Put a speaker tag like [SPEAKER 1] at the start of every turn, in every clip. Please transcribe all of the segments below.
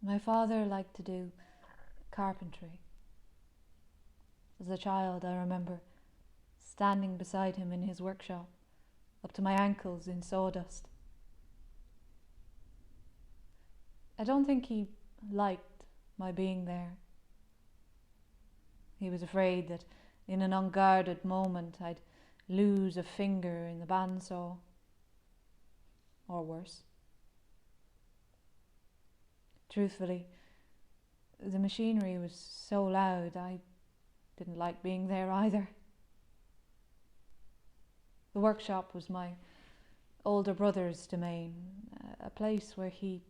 [SPEAKER 1] My father liked to do carpentry. As a child, I remember standing beside him in his workshop, up to my ankles in sawdust. I don't think he liked my being there. He was afraid that in an unguarded moment I'd lose a finger in the bandsaw, or worse. Truthfully, the machinery was so loud I didn't like being there either. The workshop was my older brother's domain, a place where he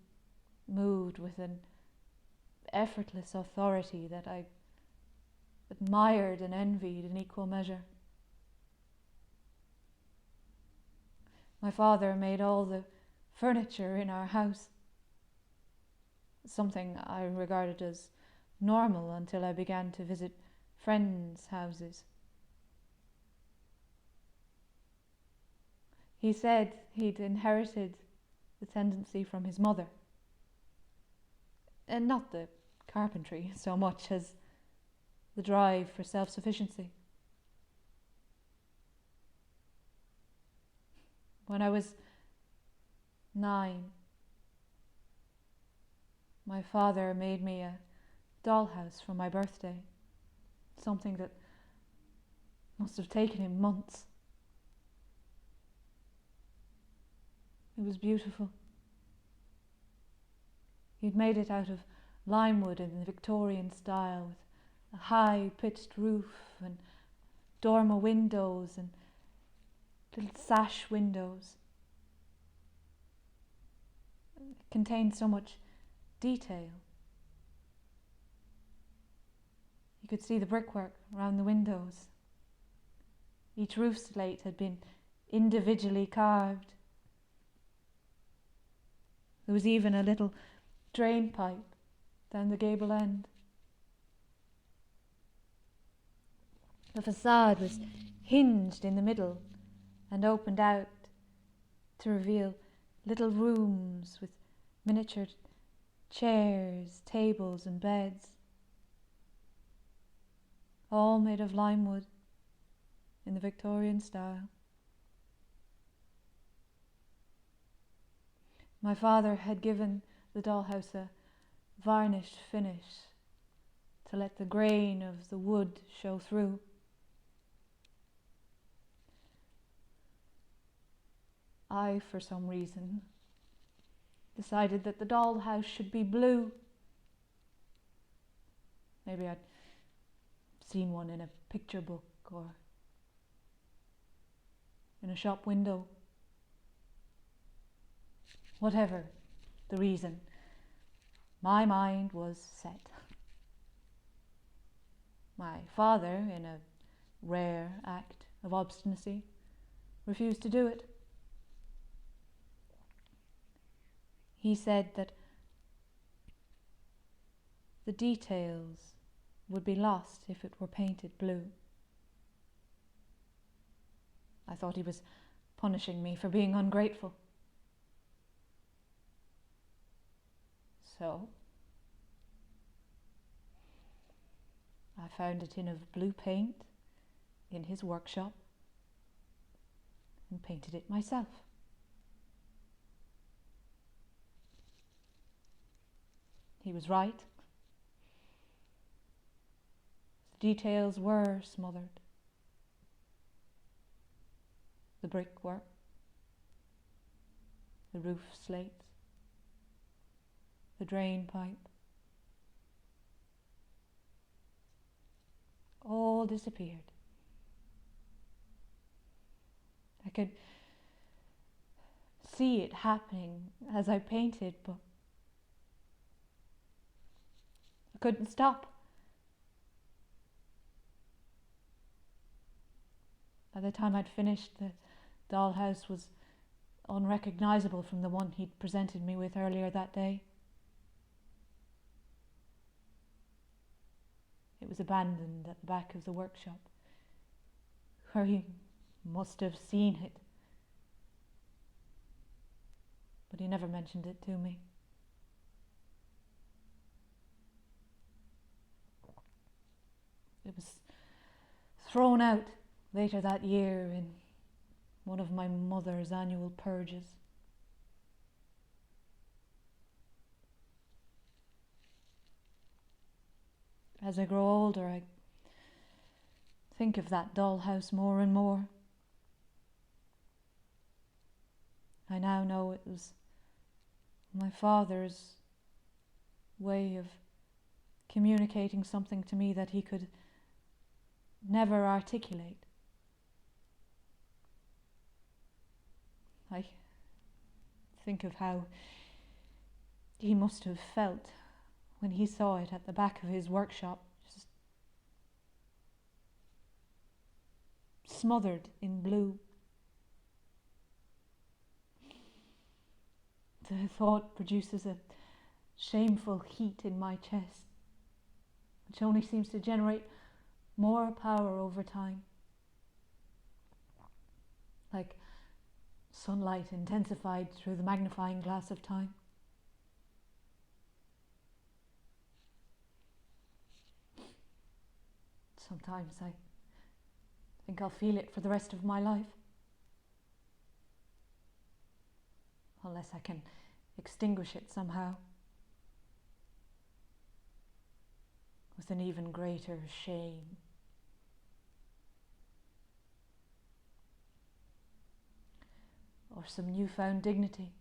[SPEAKER 1] moved with an effortless authority that I admired and envied in equal measure. My father made all the furniture in our house, something I regarded as normal until I began to visit friends' houses. He said he'd inherited the tendency from his mother, and not the carpentry so much as the drive for self-sufficiency. When I was 9, my father made me a dollhouse for my birthday, something that must have taken him months. It was beautiful. He'd made it out of lime wood in the Victorian style, with a high-pitched roof and dormer windows and little sash windows. It contained so much detail. You could see the brickwork around the windows. Each roof slate had been individually carved. There was even a little drain pipe down the gable end. The facade was hinged in the middle and opened out to reveal little rooms with miniature chairs, tables and beds, all made of lime wood in the Victorian style. My father had given the dollhouse a varnished finish to let the grain of the wood show through. I, for some reason, decided that the dollhouse should be blue. Maybe I'd seen one in a picture book or in a shop window. Whatever the reason, my mind was set. My father, in a rare act of obstinacy, refused to do it. He said that the details would be lost if it were painted blue. I thought he was punishing me for being ungrateful. So I found a tin of blue paint in his workshop and painted it myself. He was right. The details were smothered. The brickwork, the roof slates, the drain pipe, all disappeared. I could see it happening as I painted, but I couldn't stop. By the time I'd finished, the dollhouse was unrecognizable from the one he'd presented me with earlier that day. It was abandoned at the back of the workshop, where he must have seen it, but he never mentioned it to me. was thrown out later that year in one of my mother's annual purges. As I grow older, I think of that dollhouse more and more. I now know it was my father's way of communicating something to me that he could never articulate. I think of how he must have felt when he saw it at the back of his workshop, just smothered in blue. The thought produces a shameful heat in my chest, which only seems to generate more power over time, like sunlight intensified through the magnifying glass of time. Sometimes I think I'll feel it for the rest of my life, unless I can extinguish it somehow with an even greater shame. Or some newfound dignity.